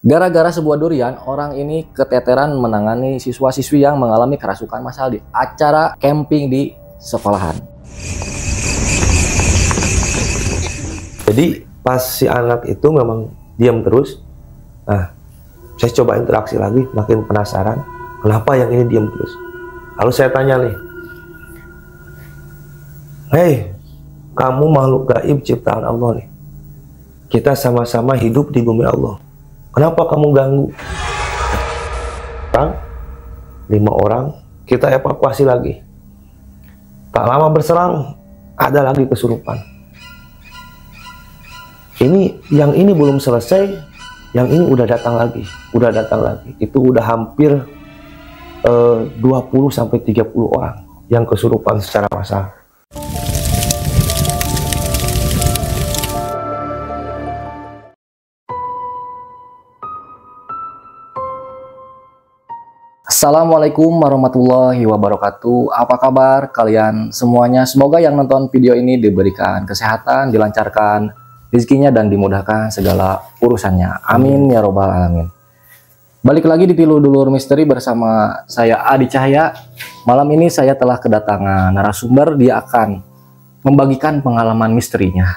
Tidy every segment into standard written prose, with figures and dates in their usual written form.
Gara-gara sebuah durian, orang ini keteteran menangani siswa-siswi yang mengalami kerasukan massal di acara camping di sekolahan. Jadi pas si anak itu memang diam terus. Nah, saya coba interaksi lagi, makin penasaran kenapa yang ini diam terus. Lalu saya tanya nih, "Hei, kamu makhluk gaib ciptaan Allah nih. Kita sama-sama hidup di bumi Allah. Kenapa kamu ganggu?" 5 orang kita evakuasi lagi. Tak lama berselang, ada lagi kesurupan. Yang ini belum selesai, yang ini udah datang lagi. Itu udah hampir 20-30 orang yang kesurupan secara massal. Assalamualaikum warahmatullahi wabarakatuh. Apa kabar kalian semuanya? Semoga yang nonton video ini diberikan kesehatan, dilancarkan rezekinya, dan dimudahkan segala urusannya. Amin ya robbal alamin. Balik lagi di Tilu Dulur Misteri bersama saya Adi Cahya. Malam ini saya telah kedatangan narasumber. Dia akan membagikan pengalaman misterinya.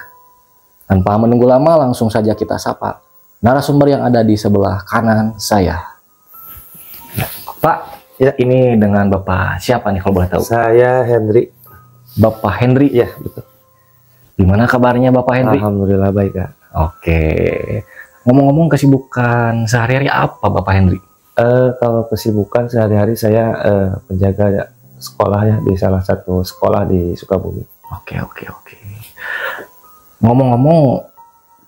Tanpa menunggu lama, langsung saja kita sapa narasumber yang ada di sebelah kanan saya. Pak, ya, ini dengan Bapak siapa nih kalau boleh tahu? Saya Henry. Bapak Henry? Ya, betul. Gimana kabarnya Bapak Henry? Alhamdulillah baik, Kak. Oke. Ngomong-ngomong, kesibukan sehari-hari apa Bapak Henry? Kalau kesibukan sehari-hari saya penjaga sekolah ya, di salah satu sekolah di Sukabumi. Oke. Ngomong-ngomong,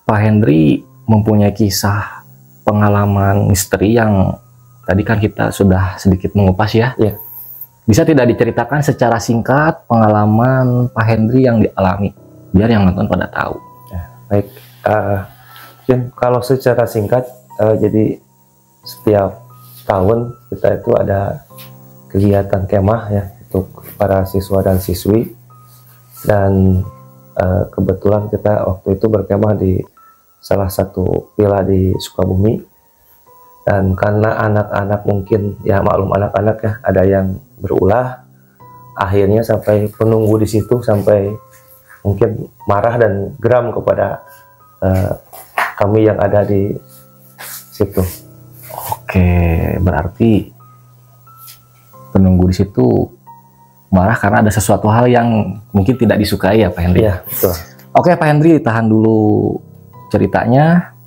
Pak Henry mempunyai kisah pengalaman misteri yang tadi kan kita sudah sedikit mengupas ya. Iya. Bisa tidak diceritakan secara singkat pengalaman Pak Henry yang dialami, biar yang nonton pada tahu. Ya, baik. Kalau secara singkat, jadi setiap tahun kita itu ada kegiatan kemah ya untuk para siswa dan siswi. Dan kebetulan kita waktu itu berkemah di salah satu villa di Sukabumi. Dan karena anak-anak mungkin, ya maklum anak-anak ya, ada yang berulah, akhirnya sampai penunggu di situ sampai mungkin marah dan geram kepada kami yang ada di situ. Oke, berarti penunggu di situ marah karena ada sesuatu hal yang mungkin tidak disukai ya Pak Henry? Iya, betul. Oke Pak Henry, tahan dulu ceritanya.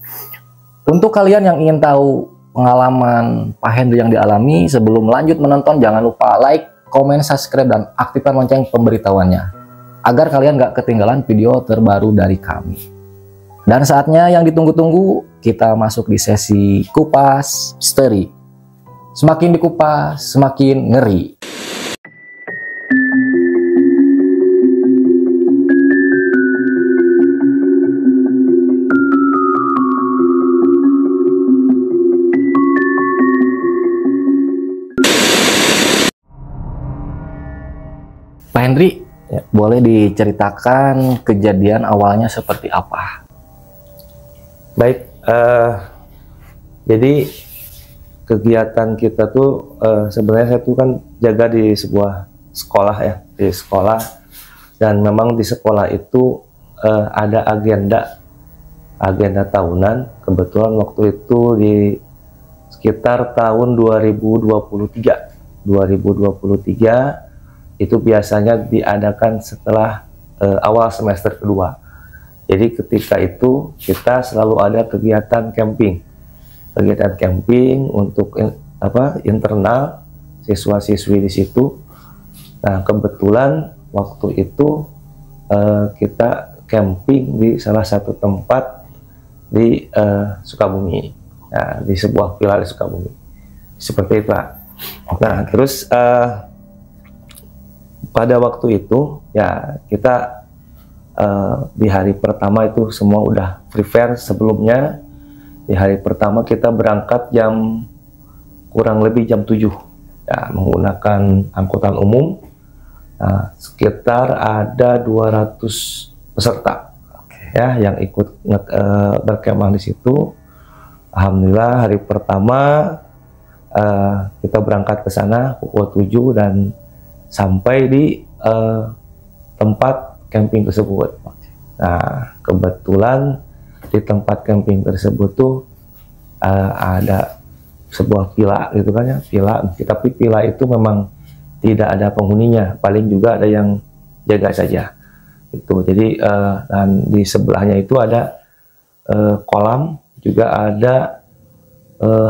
Untuk kalian yang ingin tahu pengalaman Pak Henry yang dialami, sebelum lanjut menonton jangan lupa like, komen, subscribe, dan aktifkan lonceng pemberitahuannya agar kalian gak ketinggalan video terbaru dari kami. Dan saatnya yang ditunggu-tunggu, kita masuk di sesi kupas misteri. Semakin dikupas, semakin ngeri. Pak Henry, ya, boleh diceritakan kejadian awalnya seperti apa? Baik, jadi kegiatan kita tuh sebenarnya saya tuh kan jaga di sebuah sekolah ya, di sekolah, dan memang di sekolah itu ada agenda tahunan. Kebetulan waktu itu di sekitar tahun 2023 itu biasanya diadakan setelah awal semester kedua. Jadi ketika itu kita selalu ada kegiatan camping untuk internal siswa-siswi di situ. Nah, kebetulan waktu itu kita camping di salah satu tempat di Sukabumi, nah, di sebuah villa di Sukabumi, seperti itu Pak. Nah, terus pada waktu itu ya kita di hari pertama itu semua udah prepare sebelumnya. Di hari pertama kita berangkat kurang lebih jam 7 ya, menggunakan angkutan umum. Nah, sekitar ada 200 peserta ya yang ikut berkemah di situ. Alhamdulillah hari pertama kita berangkat ke sana pukul 7 dan sampai di tempat camping tersebut. Nah, kebetulan di tempat camping tersebut tuh ada sebuah villa gitu kan ya, villa. Tapi villa itu memang tidak ada penghuninya, paling juga ada yang jaga saja. Itu jadi dan di sebelahnya itu ada kolam, juga ada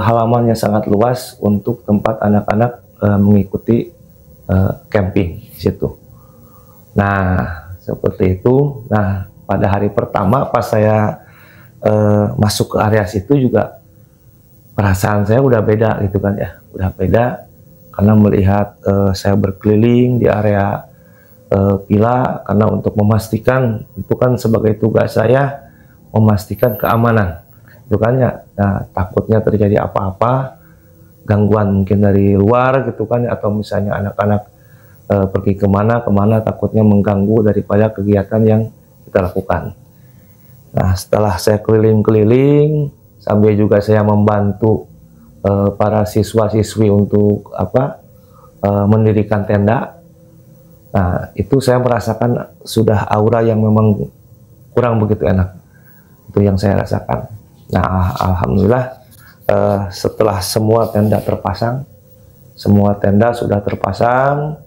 halaman yang sangat luas untuk tempat anak-anak mengikuti camping di situ. Nah, seperti itu. Nah, pada hari pertama pas saya masuk ke area situ juga perasaan saya udah beda gitu kan ya, udah beda karena melihat saya berkeliling di area villa, karena untuk memastikan, itu kan sebagai tugas saya memastikan keamanan itu kan ya. Nah, takutnya terjadi apa-apa, gangguan mungkin dari luar gitu kan, atau misalnya anak-anak pergi kemana takutnya mengganggu daripada kegiatan yang kita lakukan. Nah, setelah saya keliling-keliling sambil juga saya membantu para siswa-siswi untuk mendirikan tenda. Nah, itu saya merasakan sudah aura yang memang kurang begitu enak. Itu yang saya rasakan. Nah, alhamdulillah setelah semua tenda terpasang, semua tenda sudah terpasang,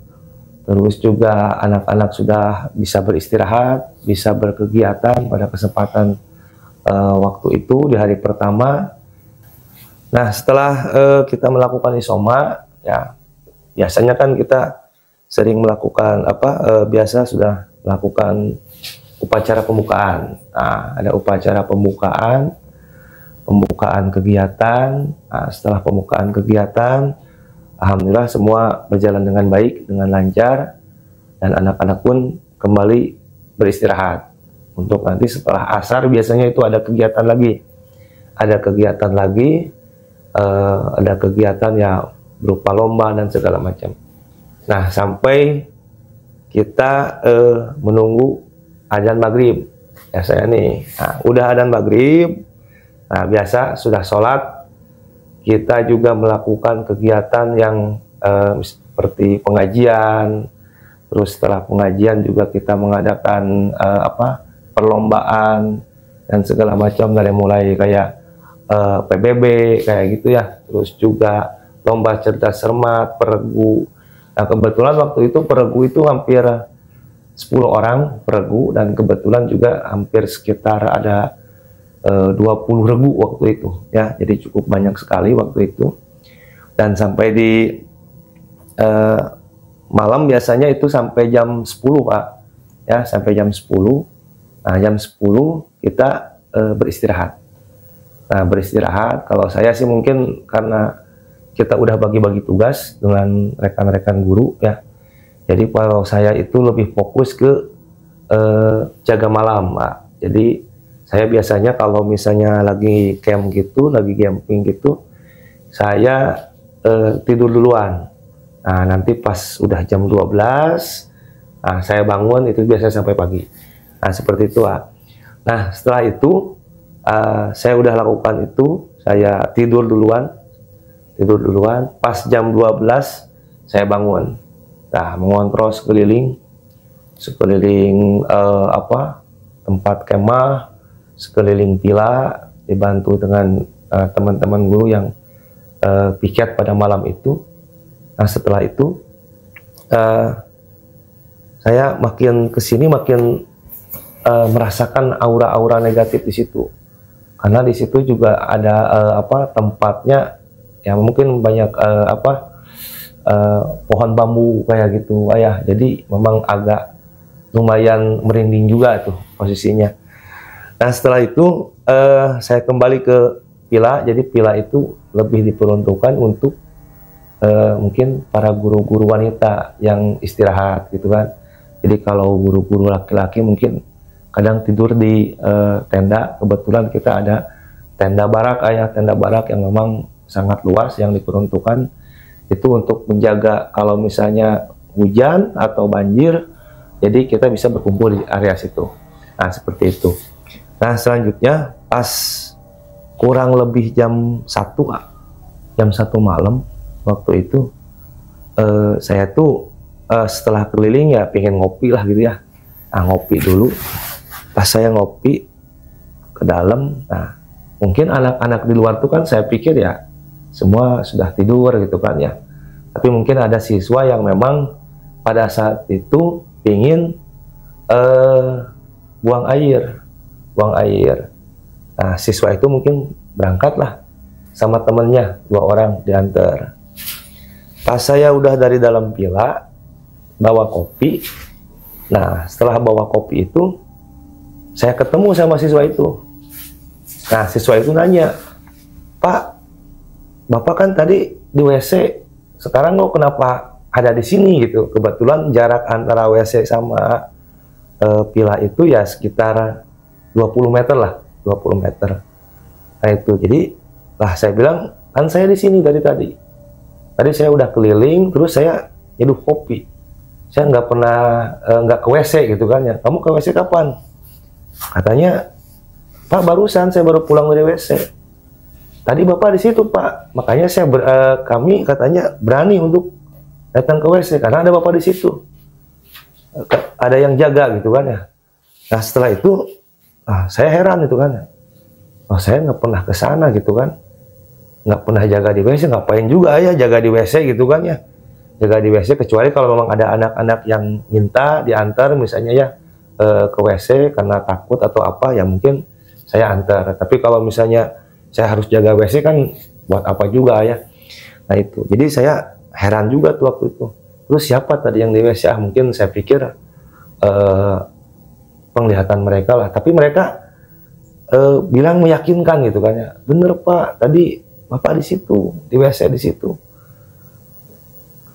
terus juga anak-anak sudah bisa beristirahat, bisa berkegiatan pada kesempatan waktu itu di hari pertama. Nah, setelah kita melakukan isoma, ya biasanya kan kita sering melakukan biasa sudah melakukan upacara pembukaan. Nah, ada upacara pembukaan kegiatan. Nah, setelah pembukaan kegiatan, alhamdulillah semua berjalan dengan baik, dengan lancar, dan anak-anak pun kembali beristirahat. Untuk nanti setelah asar biasanya itu ada kegiatan lagi. Ada kegiatan ya berupa lomba dan segala macam. Nah, sampai kita menunggu adzan maghrib. Ya saya nih, nah, udah adzan maghrib. Nah, biasa sudah sholat, kita juga melakukan kegiatan yang seperti pengajian. Terus setelah pengajian juga kita mengadakan perlombaan dan segala macam, dari mulai kayak PBB kayak gitu ya. Terus juga lomba cerdas cermat, peregu. Nah, kebetulan waktu itu peregu itu hampir 10 orang peregu, dan kebetulan juga hampir sekitar ada 20 regu waktu itu ya. Jadi cukup banyak sekali waktu itu. Dan sampai di malam biasanya itu sampai jam 10 Pak ya, sampai jam 10. Nah, jam 10 kita beristirahat. Nah, beristirahat, kalau saya sih mungkin karena kita udah bagi-bagi tugas dengan rekan-rekan guru ya. Jadi kalau saya itu lebih fokus ke jaga malam, Pak. Jadi saya biasanya kalau misalnya lagi camp gitu, lagi camping gitu, saya tidur duluan. Nah, nanti pas udah jam 12, nah saya bangun, itu biasanya sampai pagi. Nah, seperti itu, Pak. Nah, setelah itu saya udah lakukan itu, saya tidur duluan. Pas jam 12 saya bangun. Nah, mengontrol sekeliling tempat kemah, sekeliling villa, dibantu dengan teman-teman guru yang piket pada malam itu. Nah, setelah itu saya makin kesini makin merasakan aura-aura negatif di situ, karena di situ juga ada tempatnya ya, mungkin banyak pohon bambu kayak gitu ayah. Jadi memang agak lumayan merinding juga tuh posisinya. Nah, setelah itu saya kembali ke villa. Jadi villa itu lebih diperuntukkan untuk mungkin para guru-guru wanita yang istirahat gitu kan. Jadi kalau guru-guru laki-laki mungkin kadang tidur di tenda. Kebetulan kita ada tenda barak ayah, tenda barak yang memang sangat luas, yang diperuntukkan itu untuk menjaga kalau misalnya hujan atau banjir, jadi kita bisa berkumpul di area situ. Nah, seperti itu. Nah, selanjutnya pas kurang lebih jam 1 malam waktu itu, saya tuh setelah keliling ya pengen ngopi lah gitu ya. Nah, ngopi dulu. Pas saya ngopi ke dalam, nah mungkin anak-anak di luar tuh kan saya pikir ya semua sudah tidur gitu kan ya. Tapi mungkin ada siswa yang memang pada saat itu ingin buang air. Nah, siswa itu mungkin berangkatlah sama temennya, 2 orang diantar. Pas saya udah dari dalam villa bawa kopi, nah setelah bawa kopi itu saya ketemu sama siswa itu. Nah, siswa itu nanya, "Pak, Bapak kan tadi di WC, sekarang kok kenapa ada di sini?" gitu. Kebetulan jarak antara WC sama villa itu ya sekitar 20 meter lah, 20 meter. Nah itu, jadi lah saya bilang, kan saya di sini tadi. Tadi saya udah keliling, terus saya nyeduh kopi. Saya nggak pernah nggak ke WC gitu kan ya. Kamu ke WC kapan? Katanya, "Pak, barusan saya baru pulang dari WC." "Tadi Bapak di situ, Pak." Makanya kami katanya berani untuk datang ke WC karena ada Bapak di situ. Ada yang jaga gitu kan ya. Nah setelah itu, saya heran itu kan. Oh, saya nggak pernah ke sana gitu kan. Nggak pernah jaga di WC, ngapain juga ya jaga di WC gitu kan ya. Jaga di WC kecuali kalau memang ada anak-anak yang minta diantar misalnya ya ke WC karena takut atau apa ya mungkin saya antar. Tapi kalau misalnya saya harus jaga WC kan buat apa juga ya. Nah itu, jadi saya heran juga tuh waktu itu. Terus siapa tadi yang di WC? Mungkin saya pikir penglihatan mereka lah. Tapi mereka bilang meyakinkan gitu kan ya. "Bener Pak, tadi Bapak di situ, di WC di situ."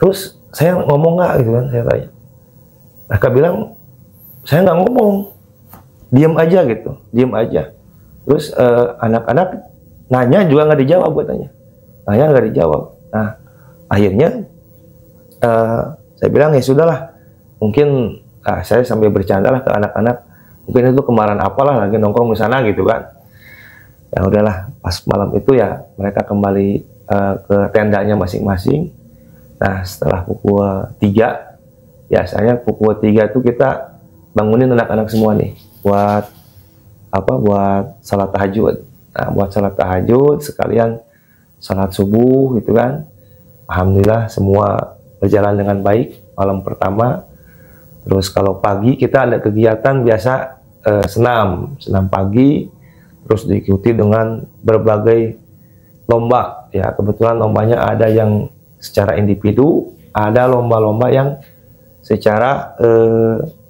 Terus saya ngomong nggak gitu kan, saya tanya. Mereka bilang, "Saya nggak ngomong, diem aja gitu, diem aja." Terus anak-anak nanya juga nggak dijawab, gue tanya. Nanya nggak dijawab. Nah, akhirnya saya bilang ya sudahlah, mungkin saya sambil bercanda lah ke anak-anak, mungkin itu kemarahan apalah lagi nongkrong di sana gitu kan. Ya udahlah, pas malam itu ya mereka kembali ke tendanya masing-masing. Nah setelah pukul 3, biasanya pukul 3 itu kita bangunin anak-anak semua nih buat apa, buat salat tahajud. Nah buat salat tahajud sekalian salat subuh gitu kan. Alhamdulillah semua berjalan dengan baik malam pertama. Terus kalau pagi kita ada kegiatan biasa senam pagi, terus diikuti dengan berbagai lomba ya. Kebetulan lombanya ada yang secara individu, ada lomba-lomba yang secara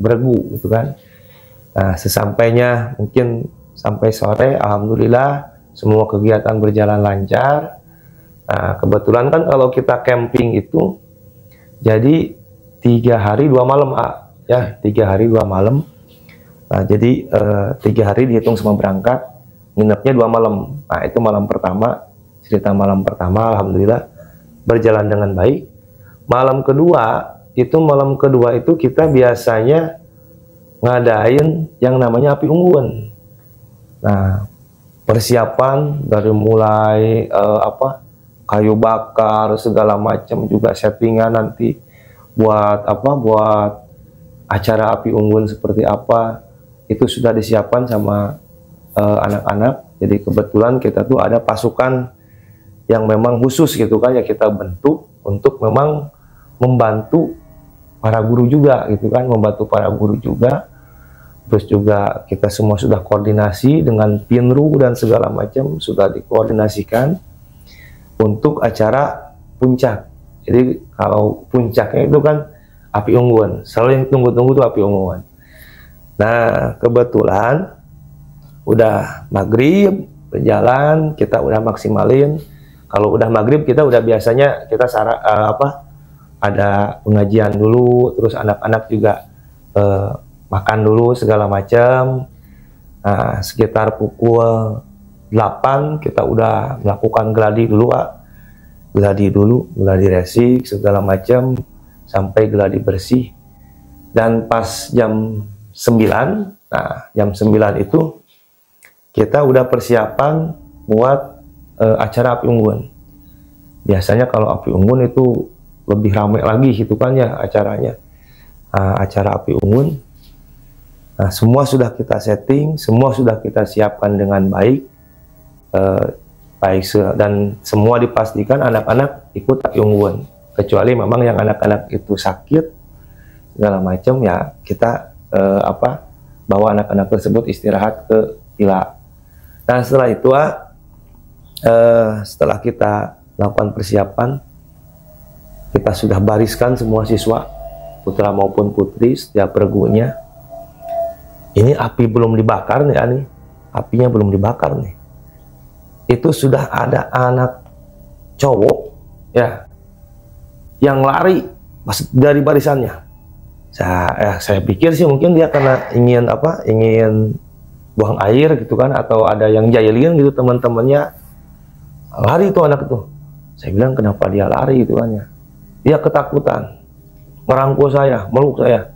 beregu gitu kan. Nah sesampainya mungkin sampai sore, alhamdulillah semua kegiatan berjalan lancar. Nah kebetulan kan kalau kita camping itu jadi 3 hari 2 malam ya, 3 hari 2 malam. Nah jadi 3 hari dihitung sama berangkat, nginepnya 2 malam. Nah itu malam pertama, cerita malam pertama alhamdulillah berjalan dengan baik. Malam kedua itu kita biasanya ngadain yang namanya api unggun. Nah persiapan dari mulai kayu bakar segala macam, juga settingan nanti buat acara api unggun seperti apa itu sudah disiapkan sama anak-anak. Jadi kebetulan kita tuh ada pasukan yang memang khusus gitu kan ya, kita bentuk untuk memang membantu para guru juga gitu kan, membantu para guru juga. Terus juga kita semua sudah koordinasi dengan Pinru dan segala macam sudah dikoordinasikan untuk acara puncak. Jadi kalau puncaknya itu kan api unggun, selalu yang tunggu-tunggu tuh api unggun. Nah kebetulan udah maghrib berjalan, kita udah maksimalin. Kalau udah maghrib kita udah biasanya kita ada pengajian dulu, terus anak-anak juga makan dulu segala macam. Nah, sekitar pukul 8 kita udah melakukan gladi dulu, gladi resik segala macam sampai gladi bersih. Dan pas jam 9, nah jam 9 itu kita udah persiapan buat acara api unggun. Biasanya kalau api unggun itu lebih ramai lagi gitu kan ya acaranya. Acara api unggun. Nah, semua sudah kita setting, semua sudah kita siapkan dengan baik. Dan semua dipastikan anak-anak ikut api unggun. Kecuali memang yang anak-anak itu sakit segala macam ya kita bawa anak-anak tersebut istirahat ke villa. Nah, setelah itu setelah kita lakukan persiapan, kita sudah bariskan semua siswa, putra maupun putri, setiap regunya. Ini api belum dibakar nih, apinya belum dibakar nih. Itu sudah ada anak cowok ya yang lari dari barisannya. Saya pikir sih mungkin dia karena ingin buang air gitu kan, atau ada yang jahilin gitu teman-temannya, lari itu anak itu. Saya bilang kenapa dia lari gitu kan ya. Dia ketakutan, merangkul saya, meluk saya.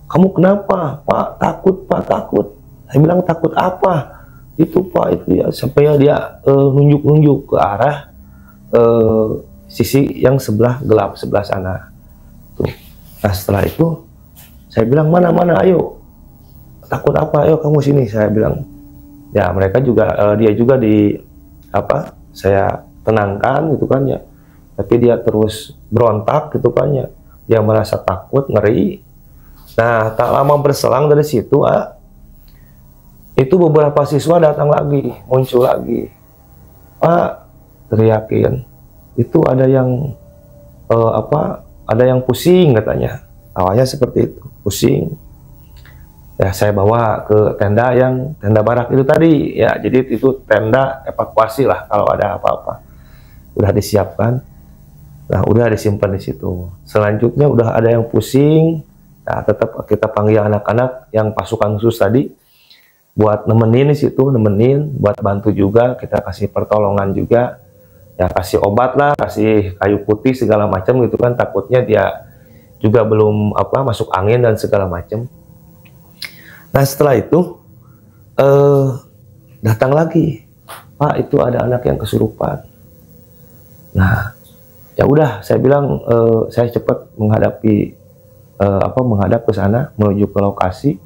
Kamu kenapa Pak? Takut Pak, takut. Saya bilang takut apa? Itu Pak, itu ya. Sampai dia nunjuk-nunjuk ke arah sisi yang sebelah gelap, sebelah sana. Tuh. Nah, setelah itu saya bilang mana ayo, takut apa, ayo kamu sini. Saya bilang ya, mereka juga dia juga saya tenangkan gitu kan ya, tapi dia terus berontak gitu kan ya, dia merasa takut, ngeri. Nah, tak lama berselang dari situ itu beberapa siswa datang lagi, muncul lagi. Pak, teriakin, itu ada yang ada yang pusing katanya. Awalnya seperti itu, pusing. Ya, saya bawa ke tenda barak itu tadi ya. Jadi itu tenda evakuasi lah kalau ada apa-apa. Udah disiapkan. Nah, udah disimpan di situ. Selanjutnya udah ada yang pusing. Nah, tetap kita panggil anak-anak yang pasukan khusus tadi buat nemenin di situ, buat bantu juga, kita kasih pertolongan juga. Ya, kasih obat lah, kasih kayu putih segala macam gitu kan, takutnya dia juga belum masuk angin dan segala macam. Nah, setelah itu datang lagi, Pak, itu ada anak yang kesurupan. Nah, ya udah, saya bilang saya cepat menghadap ke sana, menuju ke lokasi.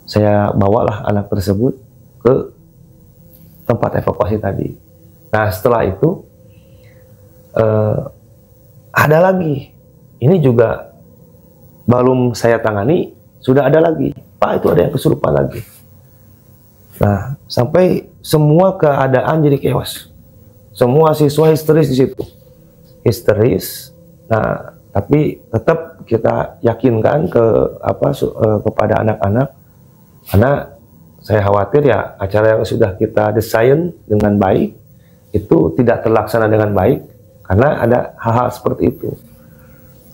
Saya bawalah anak tersebut ke tempat evakuasi tadi. Nah, setelah itu ada lagi. Ini juga belum saya tangani, sudah ada lagi. Pak, itu ada yang kesurupan lagi. Nah, sampai semua keadaan jadi chaos. Semua siswa histeris di situ. Histeris. Nah, tapi tetap kita yakinkan kepada anak-anak, karena saya khawatir ya acara yang sudah kita desain dengan baik itu tidak terlaksana dengan baik karena ada hal-hal seperti itu.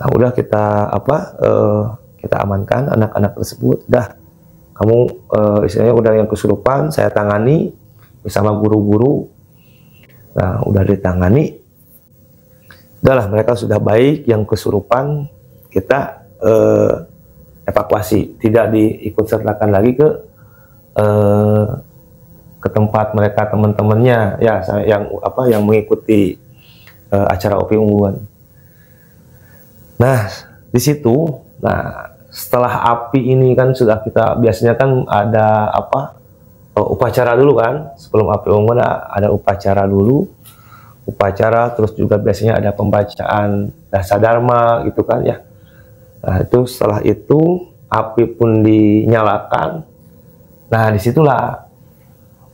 Nah, udah kita kita amankan anak-anak tersebut. Udah, kamu istilahnya udah yang kesurupan, saya tangani bersama guru-guru. Nah, udah ditangani. Udahlah, mereka sudah baik. Yang kesurupan kita evakuasi, tidak diikut sertakan lagi ke tempat mereka, teman-temannya ya, yang mengikuti acara api unggun. Nah, di situ, setelah api ini kan sudah kita biasanya kan ada upacara dulu kan, sebelum api unggun ada upacara dulu, terus juga biasanya ada pembacaan dasadharma gitu kan ya. Nah, itu setelah itu api pun dinyalakan. Nah, disitulah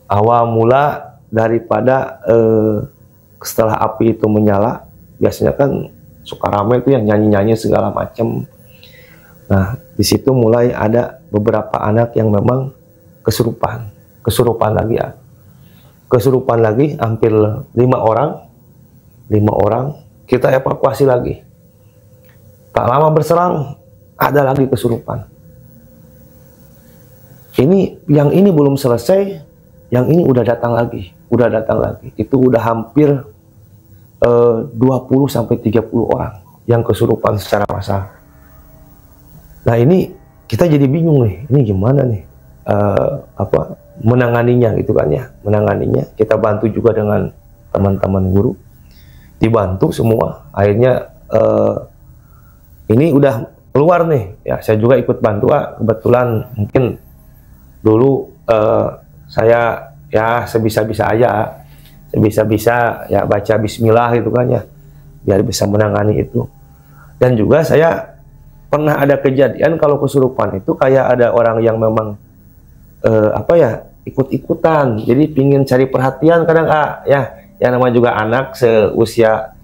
awal mula daripada setelah api itu menyala, biasanya kan suka ramai itu yang nyanyi-nyanyi segala macam. Nah, di situ mulai ada beberapa anak yang memang kesurupan lagi ya. Kesurupan lagi, hampir 5 orang kita evakuasi lagi. Tak lama berselang ada lagi kesurupan. Yang ini belum selesai, yang ini udah datang lagi. Itu udah hampir 20 sampai 30 orang yang kesurupan secara massal. Nah, ini kita jadi bingung nih, ini gimana nih menanganinya gitu kan ya, menanganinya. Kita bantu juga dengan teman-teman guru, dibantu semua. Akhirnya ini udah keluar nih ya, saya juga ikut bantu. Kebetulan mungkin dulu saya ya sebisa-bisa aja, sebisa-bisa ya baca bismillah gitu kan ya, biar bisa menangani itu. Dan juga saya pernah ada kejadian kalau kesurupan itu kayak ada orang yang memang apa ya, ikut-ikutan, jadi pingin cari perhatian kadang ya, yang namanya juga anak seusia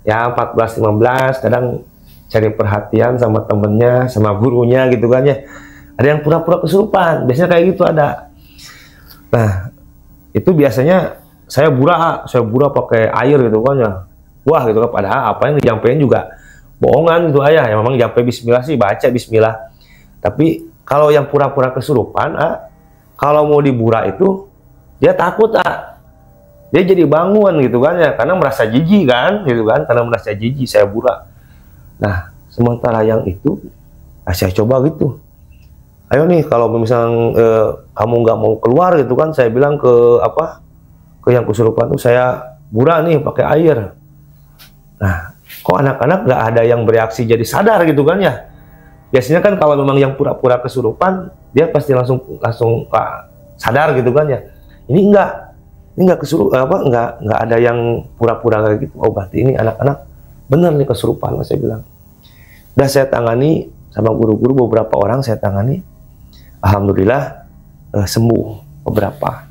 ya 14-15, kadang cari perhatian sama temennya, sama gurunya gitu kan ya. Ada yang pura-pura kesurupan, biasanya kayak gitu ada. Nah, itu biasanya saya bura pakai air gitu kan ya. Wah gitu kan, padahal apa yang dijampaikan juga bohongan gitu ayah. Ya memang jampe bismillah sih, baca bismillah. Tapi kalau yang pura-pura kesurupan, kalau mau dibura itu dia takut, dia jadi bangun gitu kan ya, karena merasa jijik kan gitu kan, karena merasa jijik saya bura. Nah, sementara yang itu saya coba gitu, ayo nih kalau misalnya kamu nggak mau keluar gitu kan, saya bilang ke yang kesurupan tuh, saya bura nih pakai air. Nah, kok anak-anak nggak ada yang bereaksi jadi sadar gitu kan ya. Biasanya kan kalau memang yang pura-pura kesurupan, dia pasti langsung sadar gitu kan ya. Ini enggak enggak ada yang pura-pura kayak gitu. Oh, berarti ini anak-anak bener nih kesurupan, saya bilang. Udah saya tangani sama guru-guru, beberapa orang saya tangani. Alhamdulillah sembuh beberapa.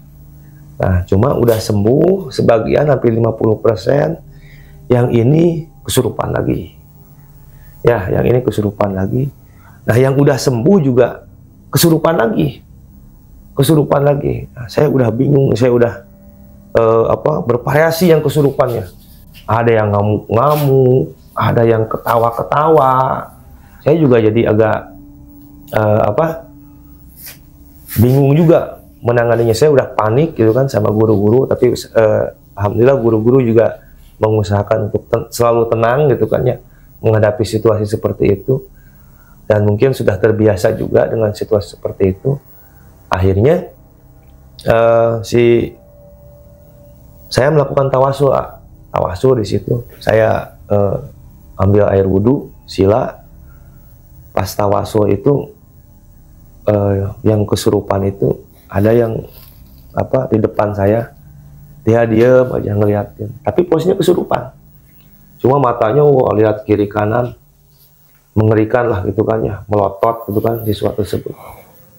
Nah, cuma udah sembuh sebagian, hampir 50%. Yang ini kesurupan lagi. Ya, yang ini kesurupan lagi. Nah, yang udah sembuh juga kesurupan lagi. Kesurupan lagi. Nah, saya udah bingung, saya udah bervariasi yang kesurupannya. Ada yang ngamuk-ngamuk, ada yang ketawa-ketawa. Saya juga jadi agak bingung juga menanganinya. Saya udah panik gitu kan sama guru-guru, tapi alhamdulillah guru-guru juga mengusahakan untuk selalu tenang gitu kan ya, menghadapi situasi seperti itu. Dan mungkin sudah terbiasa juga dengan situasi seperti itu. Akhirnya saya melakukan tawasul di situ. Saya ambil air wudhu, sila. Pas tawasul itu yang kesurupan itu ada yang di depan saya, dia diem aja ngeliatin, tapi posisinya kesurupan. Cuma matanya lihat kiri kanan, mengerikan lah gitu kan ya, melotot gitu kan siswa tersebut.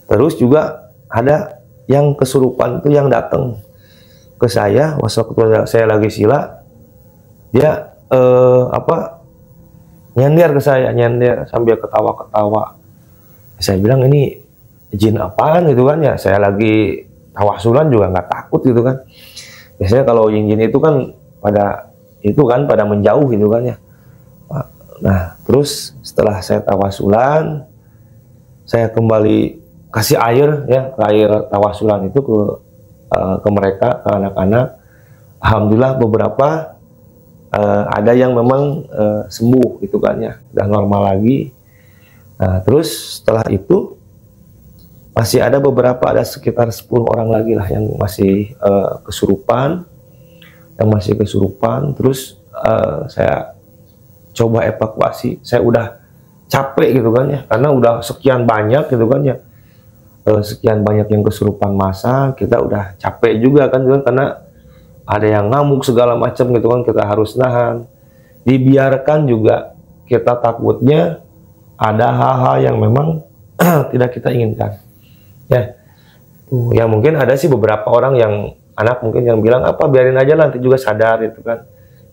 Terus juga ada yang kesurupan itu yang datang ke saya waktu saya lagi sila, dia nyender ke saya, nyender sambil ketawa-ketawa. Saya bilang ini jin apaan gitu kan ya, saya lagi tawasulan juga nggak takut gitu kan. Biasanya kalau jin-jin itu kan pada menjauh gitu kan ya. Nah, terus setelah saya tawasulan, saya kembali kasih air ya, air tawasulan itu ke mereka, ke anak-anak. Alhamdulillah beberapa ada yang memang sembuh gitu kan ya, udah normal lagi. Nah, terus setelah itu masih ada beberapa, ada sekitar 10 orang lagi lah yang masih kesurupan, Terus saya coba evakuasi. Saya udah capek gitu kan ya, karena udah sekian banyak gitu kan ya, sekian banyak yang kesurupan massa, kita udah capek juga kan, karena ada yang ngamuk segala macam gitu kan, kita harus nahan. Dibiarkan juga, kita takutnya ada hal-hal yang memang tidak kita inginkan. Ya mungkin ada sih beberapa orang yang anak mungkin yang bilang biarin aja lah, nanti juga sadar gitu kan.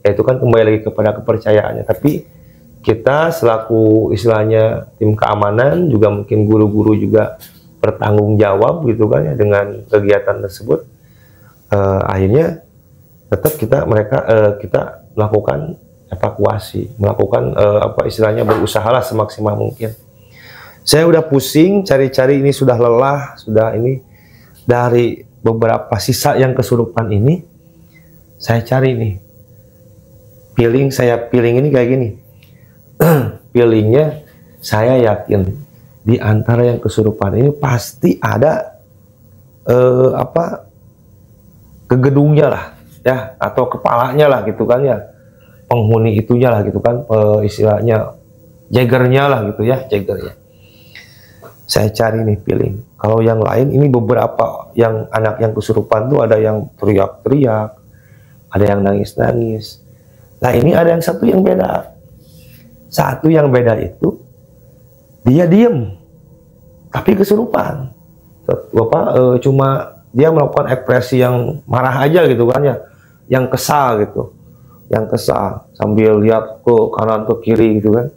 Ya itu kan kembali lagi kepada kepercayaannya. Tapi kita selaku istilahnya tim keamanan, juga mungkin guru-guru juga bertanggung jawab gitu kan ya dengan kegiatan tersebut. Akhirnya tetap kita melakukan evakuasi, melakukan istilahnya berusahalah semaksimal mungkin. Saya udah pusing cari-cari, ini sudah lelah, sudah ini dari beberapa sisa yang kesurupan ini. Saya cari nih, saya pilih ini kayak gini. Pilihnya saya yakin di antara yang kesurupan ini pasti ada apa, ke gedungnya lah ya, atau kepalanya lah gitu kan ya, penghuni itunya lah gitu kan, istilahnya jagernya lah gitu ya, jagernya. Saya cari nih feeling. Kalau yang lain ini beberapa yang anak yang kesurupan tuh ada yang teriak-teriak, ada yang nangis-nangis. Nah ini ada yang satu yang beda. Satu yang beda itu dia diem tapi kesurupan. Bapak cuma dia melakukan ekspresi yang marah aja gitu kan ya, yang kesal gitu, yang kesal sambil lihat ke kanan ke kiri gitu kan.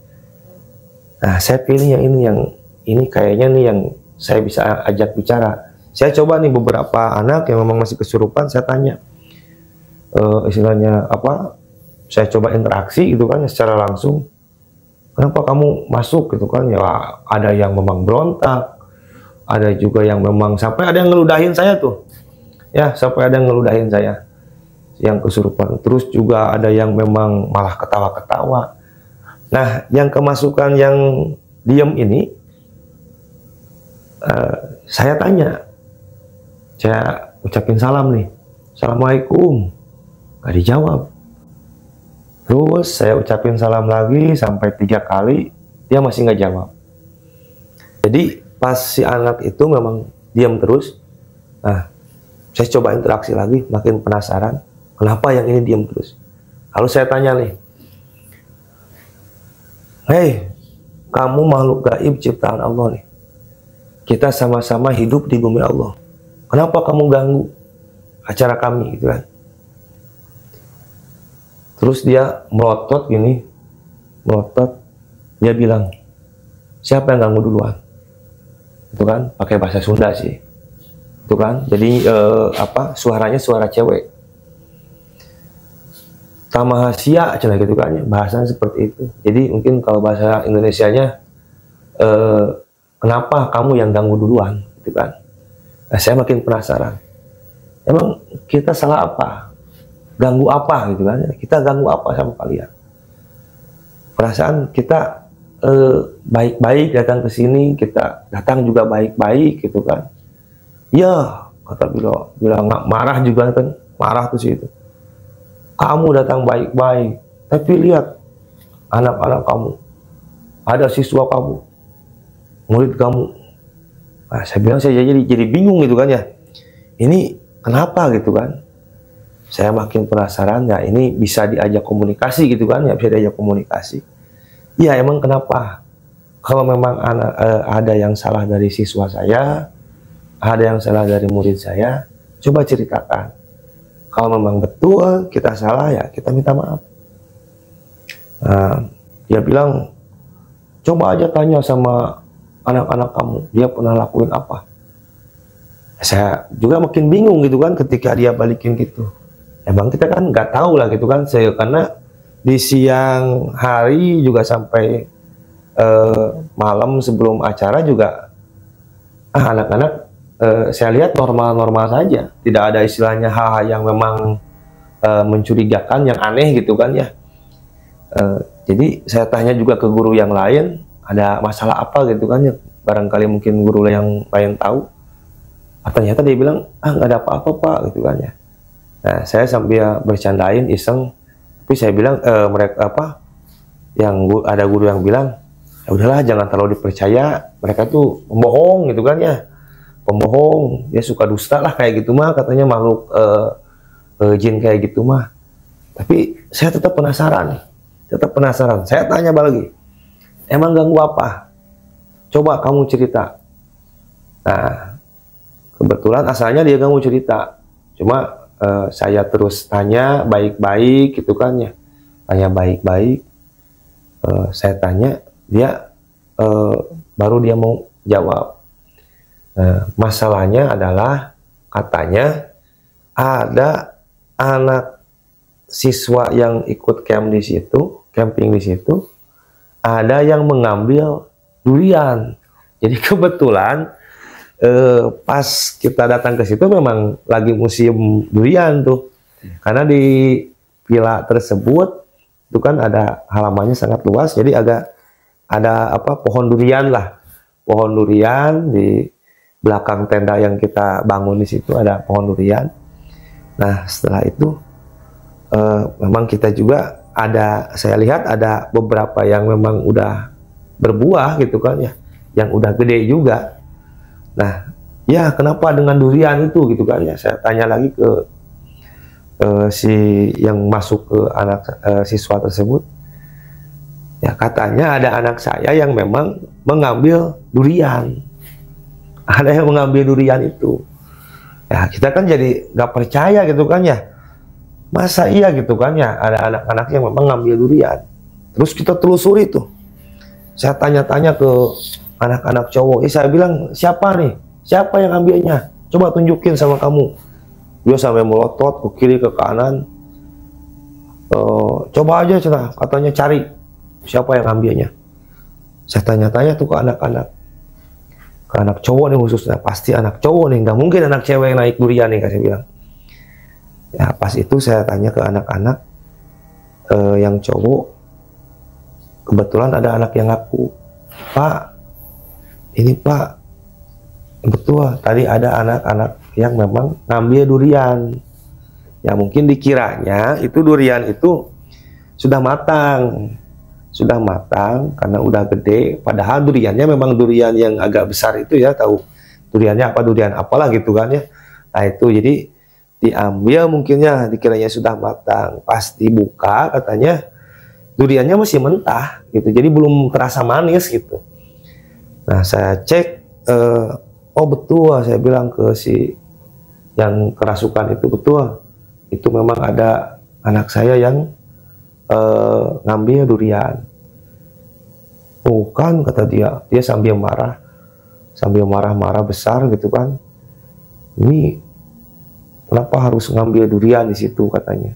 Nah saya pilih yang ini kayaknya nih yang saya bisa ajak bicara. Saya coba nih beberapa anak yang memang masih kesurupan, saya tanya istilahnya apa, saya coba interaksi gitu kan secara langsung. Kenapa kamu masuk gitu kan ya, ada yang memang berontak, ada juga yang memang sampai ada yang ngeludahin saya tuh ya, sampai ada yang ngeludahin saya yang kesurupan. Terus juga ada yang memang malah ketawa-ketawa. Nah yang kemasukan yang diem ini saya tanya, saya ucapin salam nih, Assalamualaikum, gak dijawab. Terus saya ucapin salam lagi sampai 3 kali, dia masih nggak jawab. Jadi pas si anak itu memang diam terus. Nah, saya coba interaksi lagi, makin penasaran, kenapa yang ini diam terus. Lalu saya tanya nih, hei, kamu makhluk gaib ciptaan Allah nih. Kita sama-sama hidup di bumi Allah. Kenapa kamu ganggu acara kami gitu kan? Terus dia melotot gini, melotot, dia bilang, siapa yang ganggu duluan? Itu kan, pakai bahasa Sunda sih. Itu kan, jadi apa, suaranya suara cewek. Tamahasia, cina gitu kan, bahasanya seperti itu. Jadi mungkin kalau bahasa Indonesianya, kenapa kamu yang ganggu duluan? Gitu kan. Nah, saya makin penasaran. Emang kita salah apa? Ganggu apa gitu kan? Kita ganggu apa sama kalian? Perasaan kita baik-baik datang ke sini, kita datang juga baik-baik gitu kan? Ya, kata bilang nggak marah juga kan? Marah tuh sih itu. Kamu datang baik-baik, tapi lihat anak-anak kamu, ada siswa kamu, murid kamu. Nah, saya bilang saya jadi bingung gitu kan ya. Ini kenapa gitu kan? Saya makin penasaran, ya ini bisa diajak komunikasi gitu kan, ya bisa diajak komunikasi. Ya emang kenapa? Kalau memang ada yang salah dari siswa saya, ada yang salah dari murid saya, coba ceritakan. Kalau memang betul kita salah, ya kita minta maaf. Nah, dia bilang, coba aja tanya sama anak-anak kamu, dia pernah lakuin apa? Saya juga makin bingung gitu kan ketika dia balikin gitu. Emang kita kan nggak tahu lah gitu kan, karena di siang hari juga sampai malam sebelum acara juga anak-anak saya lihat normal-normal saja, tidak ada istilahnya hal-hal yang memang mencurigakan, yang aneh gitu kan ya. Jadi saya tanya juga ke guru yang lain, ada masalah apa gitu kan ya, barangkali mungkin guru yang lain tahu. Ternyata dia bilang, nggak ada apa-apa pak gitu kan ya. Nah, saya sambil bercandain iseng, tapi saya bilang mereka apa, yang ada guru yang bilang, ya udahlah jangan terlalu dipercaya, mereka tuh pembohong gitu kan ya, pembohong, ya suka dusta lah kayak gitu mah, katanya makhluk jin kayak gitu mah. Tapi saya tetap penasaran, Saya tanya lagi, emang ganggu apa? Coba kamu cerita. Nah, kebetulan asalnya dia ganggu cerita, cuma saya terus tanya baik-baik gitu kan ya, tanya baik-baik, saya tanya dia, baru dia mau jawab. Masalahnya adalah katanya ada anak siswa yang ikut camping di situ, ada yang mengambil durian. Jadi kebetulan pas kita datang ke situ memang lagi musim durian tuh, karena di villa tersebut itu kan ada halamannya sangat luas, jadi agak ada apa, pohon durian lah, pohon durian belakang tenda yang kita bangun di situ ada pohon durian. Nah setelah itu memang kita juga ada, saya lihat ada beberapa yang memang udah berbuah gitu kan ya, yang udah gede juga. Nah ya kenapa dengan durian itu gitu kan ya, saya tanya lagi ke si yang masuk ke anak siswa tersebut. Ya katanya ada anak saya yang memang mengambil durian. Ada yang mengambil durian itu. Ya kita kan jadi nggak percaya gitu kan ya. Masa iya gitu kan ya, ada anak-anak yang memang ngambil durian. Terus kita telusuri tuh. Saya tanya-tanya ke anak-anak cowok. Saya bilang, siapa nih? Siapa yang ambilnya? Coba tunjukin sama kamu. Dia sampai melotot ke kiri ke kanan. Coba aja cina, katanya cari siapa yang ambilnya. Saya tanya-tanya tuh ke anak-anak, ke anak cowok nih khususnya, pasti anak cowok nih, nggak mungkin anak cewek yang naik durian nih, saya bilang. Ya pas itu saya tanya ke anak-anak yang cowok, kebetulan ada anak yang ngaku, Pak, ini Pak, betul tadi ada anak-anak yang memang ngambil durian. Ya mungkin dikiranya itu durian itu sudah matang karena udah gede, padahal duriannya memang durian yang agak besar itu ya, tahu duriannya apa, durian apalah gitu kan ya. Nah itu jadi diambil, mungkinnya dikiranya sudah matang, pas dibuka katanya duriannya masih mentah gitu, jadi belum terasa manis gitu. Nah saya cek, oh betul, saya bilang ke si yang kerasukan itu, betul itu memang ada anak saya yang ngambil durian. Bukan, kata dia sambil marah-marah besar gitu kan. Ini kenapa harus ngambil durian di situ, katanya.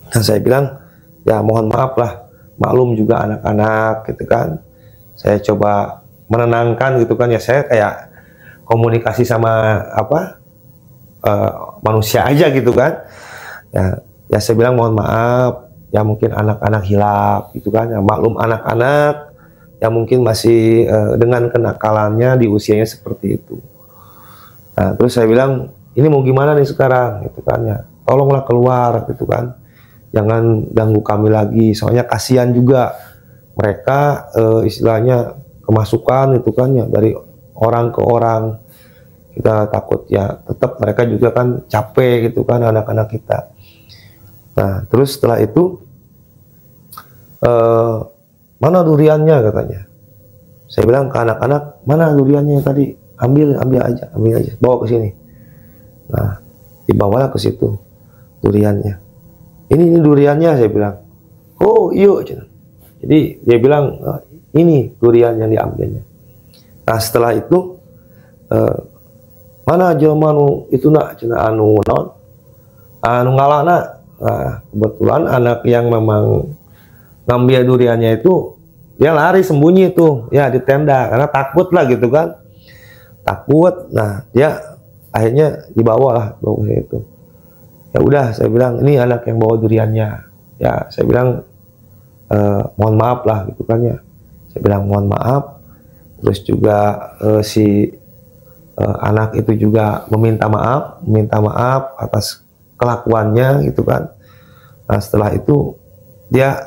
Dan saya bilang, ya mohon maaf lah, maklum juga anak-anak gitu kan. Saya coba menenangkan gitu kan ya, saya kayak komunikasi sama manusia aja gitu kan. Ya saya bilang mohon maaf, ya mungkin anak-anak hilap gitu kan, ya maklum anak-anak ya mungkin masih dengan kenakalannya di usianya seperti itu. Nah terus saya bilang, ini mau gimana nih sekarang gitu kan ya, tolonglah keluar gitu kan, jangan ganggu kami lagi, soalnya kasihan juga mereka istilahnya kemasukan itu kan ya, dari orang ke orang. Kita takut ya tetap mereka juga kan capek gitu kan, anak-anak kita. Nah terus setelah itu mana duriannya, katanya. Saya bilang ke anak-anak, mana duriannya tadi, ambil aja, bawa ke sini. Nah dibawalah ke situ duriannya. Ini duriannya, saya bilang. Oh iya, jadi dia bilang ini durian yang diambilnya. Nah setelah itu mana jelema itu nak cina anu ngalana. Nah kebetulan anak yang memang ngambil duriannya itu dia lari sembunyi tuh ya di tenda karena takut lah gitu kan, takut. Nah dia akhirnya bawa ke situ. Ya udah, saya bilang ini anak yang bawa duriannya. Ya saya bilang mohon maaf lah gitu kan ya, saya bilang mohon maaf. Terus juga si anak itu juga meminta maaf atas kelakuannya gitu kan. Nah setelah itu dia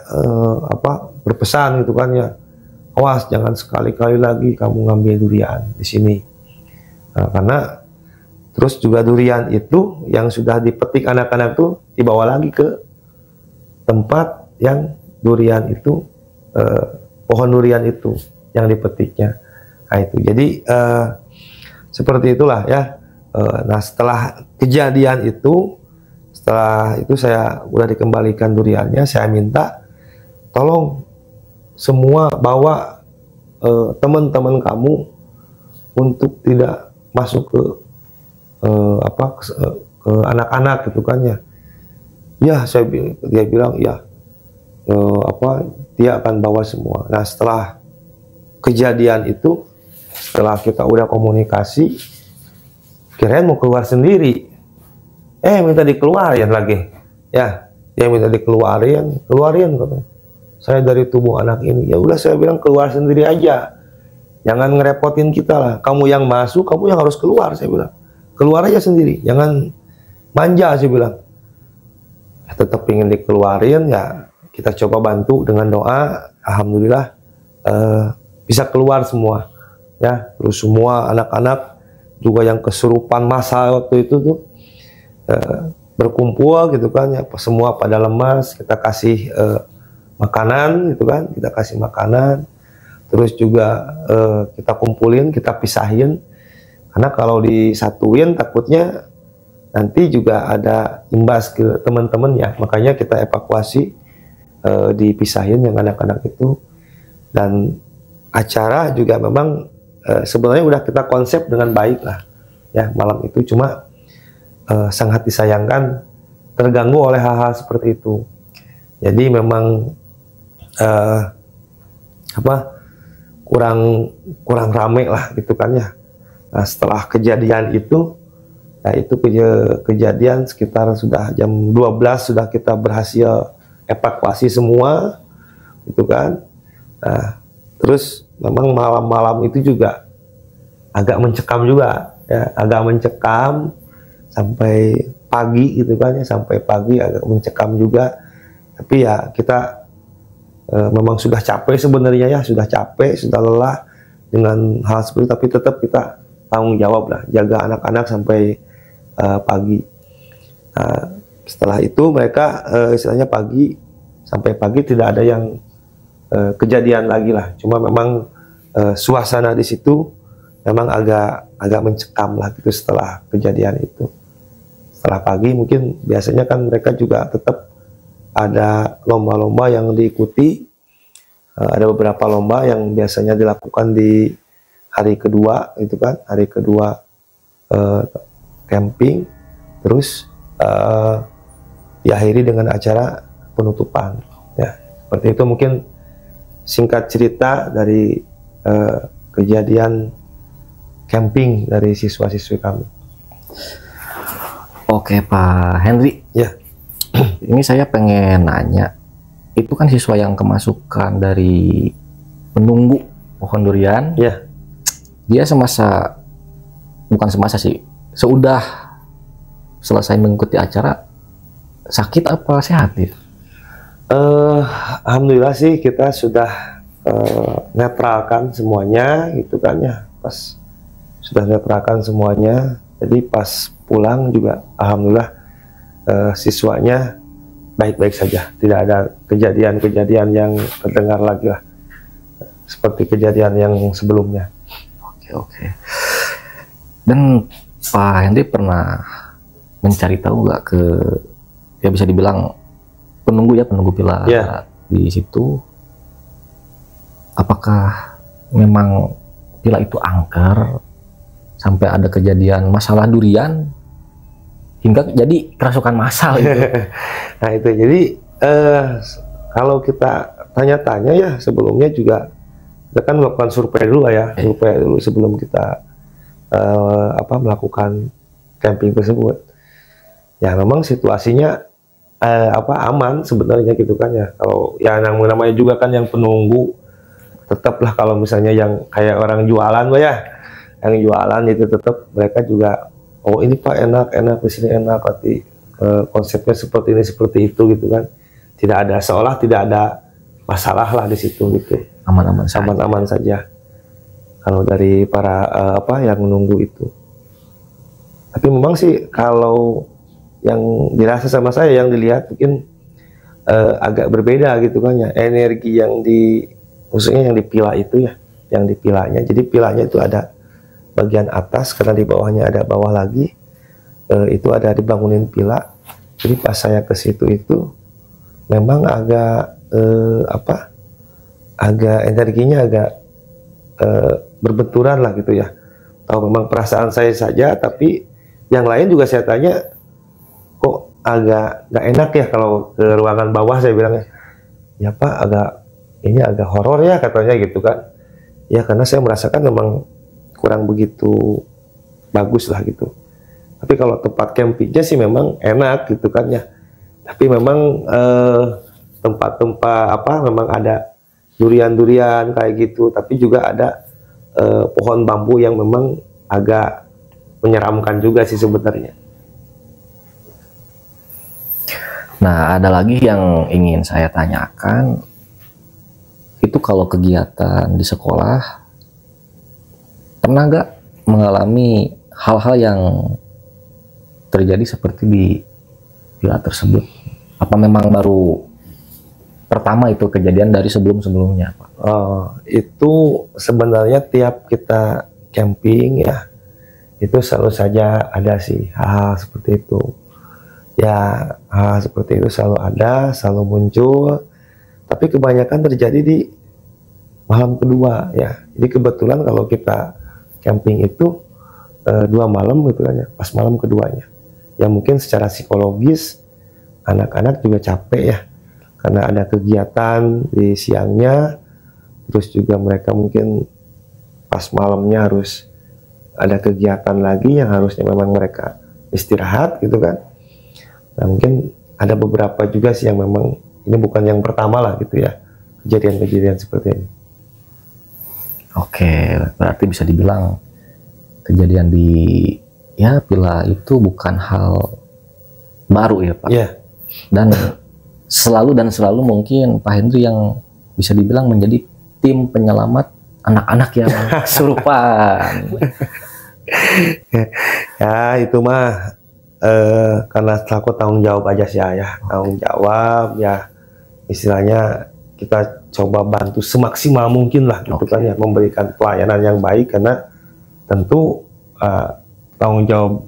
berpesan gitu kan ya, awas jangan sekali-kali lagi kamu ngambil durian di sini. Nah, karena terus juga durian itu yang sudah dipetik anak-anak tuh dibawa lagi ke tempat yang durian itu pohon durian itu yang dipetiknya. Nah itu jadi seperti itulah ya. Nah setelah kejadian itu, setelah itu saya udah dikembalikan duriannya, saya minta tolong semua bawa teman-teman kamu untuk tidak masuk ke anak-anak gitu kan ya. Ya dia bilang ya dia akan bawa semua. Nah setelah kejadian itu, setelah kita udah komunikasi, kirain mau keluar sendiri, minta dikeluarin lagi ya. Dia minta keluarin katanya, saya dari tubuh anak ini. Ya udah, saya bilang keluar sendiri aja, jangan ngerepotin kita lah. Kamu yang masuk, kamu yang harus keluar, saya bilang. Keluar aja sendiri, jangan manja, saya bilang. Tetap ingin dikeluarin, ya kita coba bantu dengan doa. Alhamdulillah bisa keluar semua, ya. Terus semua anak-anak juga yang kesurupan masa waktu itu tuh berkumpul gitu kan, ya. Semua pada lemas, kita kasih makanan gitu kan, kita kasih makanan. Terus juga kita kumpulin, kita pisahin, karena kalau disatuin takutnya nanti juga ada imbas ke teman-teman ya. Makanya kita evakuasi, dipisahin yang anak-anak itu. Dan acara juga memang sebenarnya udah kita konsep dengan baik lah ya malam itu, cuma sangat disayangkan terganggu oleh hal-hal seperti itu. Jadi memang kurang rame lah gitu kan ya. Nah, setelah kejadian itu, ya itu kejadian sekitar sudah jam 12 sudah kita berhasil evakuasi semua gitu kan. Nah, terus memang malam-malam itu juga agak mencekam juga ya, agak mencekam sampai pagi gitu kan ya, sampai pagi agak mencekam juga. Tapi ya kita memang sudah capek sebenarnya ya, sudah capek, sudah lelah dengan hal seperti itu, tapi tetap kita tanggung jawab lah, jaga anak-anak sampai pagi. Nah, setelah itu mereka istilahnya sampai pagi tidak ada yang kejadian lagi lah. Cuma memang suasana di situ memang agak mencekam lah gitu setelah kejadian itu. Setelah pagi mungkin biasanya kan mereka juga tetap ada lomba-lomba yang diikuti. Ada beberapa lomba yang biasanya dilakukan di hari kedua itu kan, hari kedua camping, terus diakhiri dengan acara penutupan ya. Seperti itu mungkin singkat cerita dari kejadian camping dari siswa-siswi kami. Oke Pak Henry, Ya, ini saya pengen nanya, itu kan siswa yang kemasukan dari penunggu pohon durian, ya. dia bukan semasa sih, seudah selesai mengikuti acara, sakit apa sehat dia? Alhamdulillah sih kita sudah netralkan semuanya gitu kan ya, pas sudah netralkan semuanya. Jadi pas pulang juga alhamdulillah siswanya baik-baik saja, tidak ada kejadian-kejadian yang terdengar lagi lah seperti kejadian yang sebelumnya. Oke. Dan Pak Henry pernah mencari tahu nggak ke, ya bisa dibilang penunggu pila Ya. di situ, apakah memang pila itu angker sampai ada kejadian masalah durian hingga jadi kerasukan massal gitu? Nah itu jadi kalau kita tanya-tanya ya sebelumnya juga kita kan melakukan survei dulu ya, survei dulu sebelum kita melakukan camping tersebut. Ya memang situasinya aman sebenarnya gitu kan ya. Kalau ya yang namanya juga kan yang penunggu, tetaplah kalau misalnya yang kayak orang jualan ya, yang jualan itu tetap mereka juga, oh ini Pak enak di sini enak, berarti konsepnya seperti ini seperti itu gitu kan. Tidak ada, seolah tidak ada masalah lah di situ gitu. Aman-aman saja. Kalau dari para yang menunggu itu. Tapi memang sih kalau yang dirasa sama saya, yang dilihat mungkin agak berbeda gitu kan ya. Energi yang maksudnya yang dipila itu ya, yang dipilanya. Jadi pilanya itu ada bagian atas, karena di bawahnya ada bawah lagi. Itu ada dibangunin pila. Jadi pas saya ke situ itu memang agak energinya agak berbenturan lah gitu ya. Tahu memang perasaan saya saja, tapi yang lain juga saya tanya, kok agak nggak enak ya kalau ke ruangan bawah, saya bilangnya. Ya Pak, agak horor ya katanya gitu kan. Ya karena saya merasakan memang kurang begitu bagus lah gitu. Tapi kalau tempat campingnya sih memang enak gitu kan ya. Tapi memang tempat-tempat memang ada durian-durian kayak gitu, tapi juga ada pohon bambu yang memang agak menyeramkan juga sih sebenarnya. Nah, ada lagi yang ingin saya tanyakan, itu kalau kegiatan di sekolah, pernah nggak mengalami hal-hal yang terjadi seperti di villa tersebut? Apa memang baru pertama itu kejadian dari sebelum-sebelumnya, Pak? Itu sebenarnya tiap kita camping ya, itu selalu saja ada sih hal-hal seperti itu. Ya, hal seperti itu selalu ada, selalu muncul. Tapi kebanyakan terjadi di malam kedua ya. Jadi kebetulan kalau kita camping itu 2 malam gitu kan ya, pas malam keduanya. Ya mungkin secara psikologis anak-anak juga capek ya, karena ada kegiatan di siangnya, terus juga mereka mungkin pas malamnya harus ada kegiatan lagi yang harusnya memang mereka istirahat gitu kan. Nah mungkin ada beberapa juga sih yang memang ini bukan yang pertama lah gitu ya, kejadian-kejadian seperti ini. Oke, berarti bisa dibilang kejadian di ya villa itu bukan hal baru ya, Pak? Iya. Dan selalu mungkin Pak Hendri yang bisa dibilang menjadi tim penyelamat anak-anak yang kesurupan. Ya itu mah karena aku tanggung jawab aja sih ya, tanggung jawab ya, istilahnya kita coba bantu semaksimal mungkin lah gitu kan ya, memberikan pelayanan yang baik, karena tentu tanggung jawab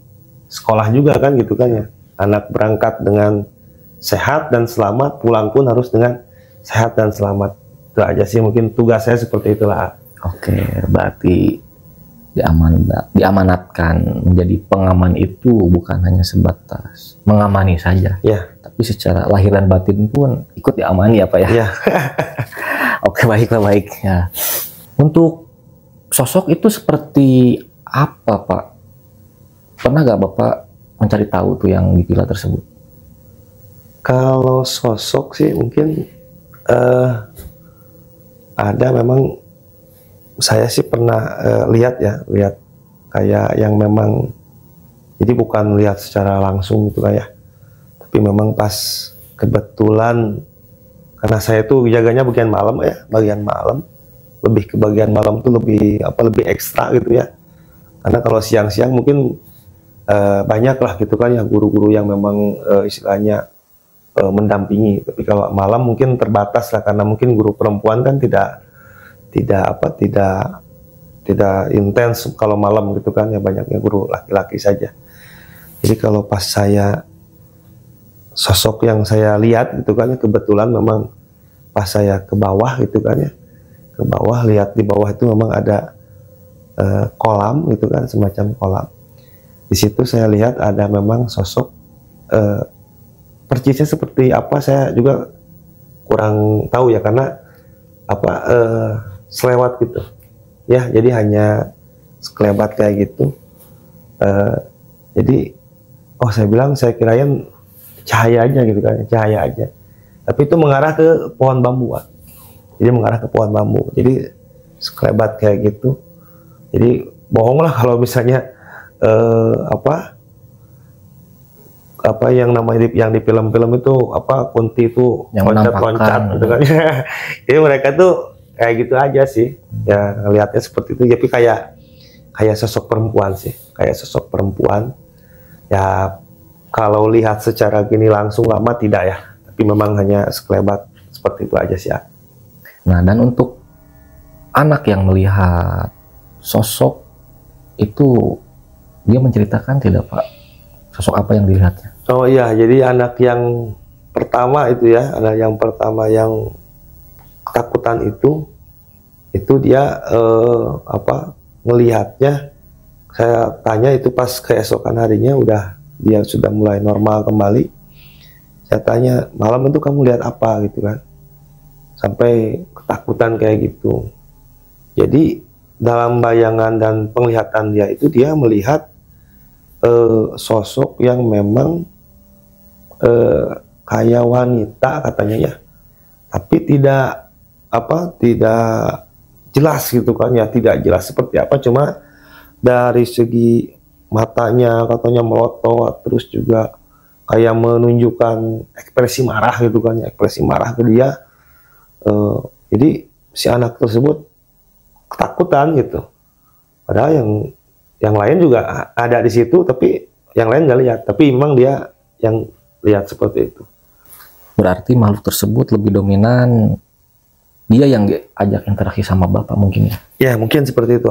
sekolah juga kan gitu kan ya, anak berangkat dengan sehat dan selamat, pulang pun harus dengan sehat dan selamat. Itu aja sih mungkin tugas saya seperti itulah. Oke, berarti diamanatkan menjadi pengaman itu bukan hanya sebatas mengamani saja, ya, tapi secara lahir dan batin pun ikut diamani ya, Pak ya. Ya. Oke, baiklah, baik ya. Untuk sosok itu seperti apa, Pak? Pernah nggak Bapak mencari tahu tuh yang di villa tersebut? Kalau sosok sih mungkin ada, memang saya sih pernah lihat kayak yang memang, jadi bukan lihat secara langsung gitu kan ya, tapi memang pas kebetulan karena saya tuh jaganya bagian malam ya, lebih ke bagian malam tuh lebih ekstra gitu ya, karena kalau siang-siang mungkin banyak lah gitu kan ya guru-guru yang memang istilahnya mendampingi, tapi kalau malam mungkin terbatas lah, karena mungkin guru perempuan kan tidak intens kalau malam gitu kan ya, banyaknya guru laki-laki saja. Jadi kalau pas sosok yang saya lihat gitu kan ya, kebetulan memang pas saya ke bawah gitu kan ya, ke bawah, lihat di bawah itu memang ada kolam gitu kan, semacam kolam. Di situ saya lihat ada memang sosok, persisnya seperti apa saya juga kurang tahu ya, karena selewat gitu ya, jadi hanya sekelebat kayak gitu. Jadi saya kirain cahaya aja gitu kan, cahaya aja, tapi itu mengarah ke pohon bambu, Pak. Jadi mengarah ke pohon bambu, jadi sekelebat kayak gitu. Jadi bohong lah kalau misalnya yang namanya yang di film-film itu kunti itu loncat-loncat gitu kan. Jadi mereka tuh kayak gitu aja sih ya, ngelihatnya seperti itu. Tapi kayak sosok perempuan sih, kayak sosok perempuan ya. Kalau lihat secara gini langsung lama tidak ya, tapi memang hanya sekelebat seperti itu aja sih ya. Nah, dan untuk anak yang melihat sosok itu, dia menceritakan tidak, Pak, sosok apa yang dilihatnya? Oh iya, jadi anak yang pertama itu ya, anak yang pertama yang ketakutan itu dia ngelihatnya, saya tanya itu pas keesokan harinya dia sudah mulai normal kembali. Saya tanya, malam itu kamu lihat apa gitu kan, sampai ketakutan kayak gitu. Jadi dalam bayangan dan penglihatan dia itu, dia melihat sosok yang memang kayak wanita katanya ya, tapi tidak jelas gitu kan ya, tidak jelas seperti apa, cuma dari segi matanya katanya melotot, terus juga kayak menunjukkan ekspresi marah gitu kan ya, ekspresi marah ke dia. Jadi si anak tersebut ketakutan gitu, padahal yang lain juga ada di situ, tapi yang lain nggak lihat, tapi memang dia yang lihat seperti itu. Berarti makhluk tersebut lebih dominan dia yang ajak interaksi sama bapak mungkin ya? Ya mungkin seperti itu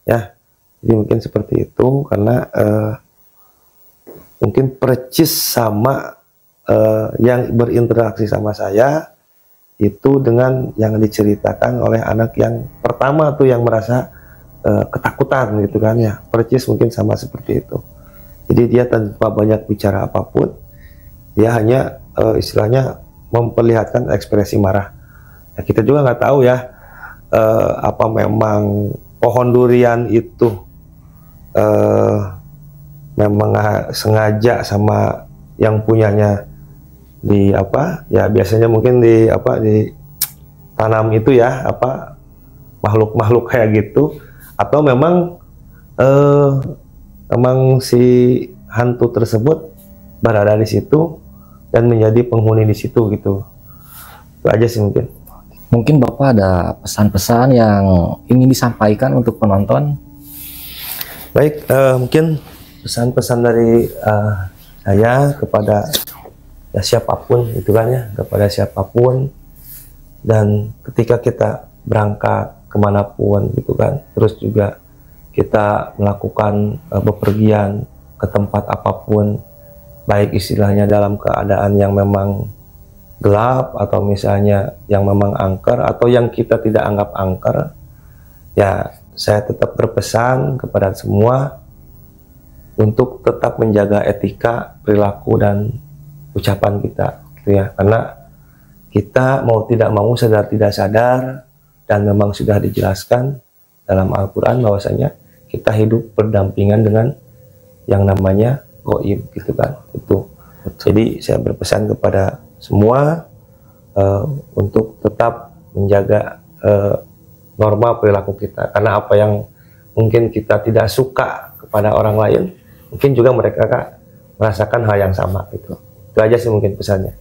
ya. Jadi mungkin seperti itu karena mungkin percis sama yang berinteraksi sama saya itu dengan yang diceritakan oleh anak yang pertama tuh yang merasa ketakutan gitu kan ya. Percis mungkin sama seperti itu. Jadi dia tanpa banyak bicara apapun, dia hanya istilahnya memperlihatkan ekspresi marah. Ya, kita juga nggak tahu ya apa memang pohon durian itu memang sengaja sama yang punyanya di apa ya, biasanya mungkin di apa di tanam itu ya, apa makhluk-makhluk kayak gitu, atau memang memang si hantu tersebut berada di situ dan menjadi penghuni di situ gitu. Itu aja sih mungkin. Mungkin Bapak ada pesan-pesan yang ingin disampaikan untuk penonton? Baik, mungkin pesan-pesan dari saya kepada ya siapapun itu kan ya, kepada siapapun, dan ketika kita berangkat kemanapun gitu kan, terus juga kita melakukan bepergian ke tempat apapun, baik istilahnya dalam keadaan yang memang gelap atau misalnya yang memang angker atau yang kita tidak anggap angker, ya saya tetap berpesan kepada semua untuk tetap menjaga etika, perilaku dan ucapan kita gitu ya, karena kita mau tidak mau, sadar tidak sadar, dan memang sudah dijelaskan dalam Al-Quran bahwasanya kita hidup berdampingan dengan yang namanya goib gitu kan. Itu jadi saya berpesan kepada semua untuk tetap menjaga norma perilaku kita, karena apa yang mungkin kita tidak suka kepada orang lain, mungkin juga mereka merasakan hal yang sama gitu. Itu aja sih mungkin pesannya.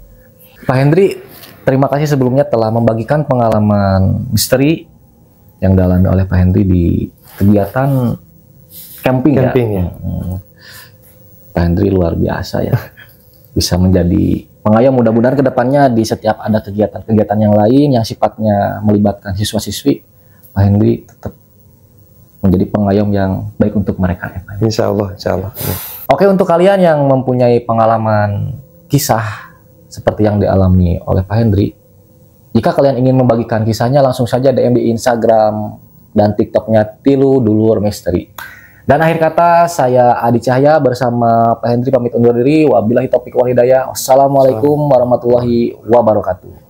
Pak Hendri, terima kasih sebelumnya telah membagikan pengalaman misteri yang dialami oleh Pak Hendri di kegiatan camping ya. Ya. Pak Hendri luar biasa ya. Bisa menjadi pengayom, mudah-mudahan kedepannya di setiap ada kegiatan-kegiatan yang lain yang sifatnya melibatkan siswa-siswi, Pak Hendri tetap menjadi pengayom yang baik untuk mereka ya, Pak. Insya Allah, insya Allah. Oke, untuk kalian yang mempunyai pengalaman kisah seperti yang dialami oleh Pak Hendri, jika kalian ingin membagikan kisahnya, langsung saja DM di Instagram dan TikToknya Tilu Dulur Misteri. Dan akhir kata, saya Adi Cahya bersama Pak Hendri pamit undur diri. Wabillahi taufiq wal hidayah. Wassalamualaikum warahmatullahi wabarakatuh.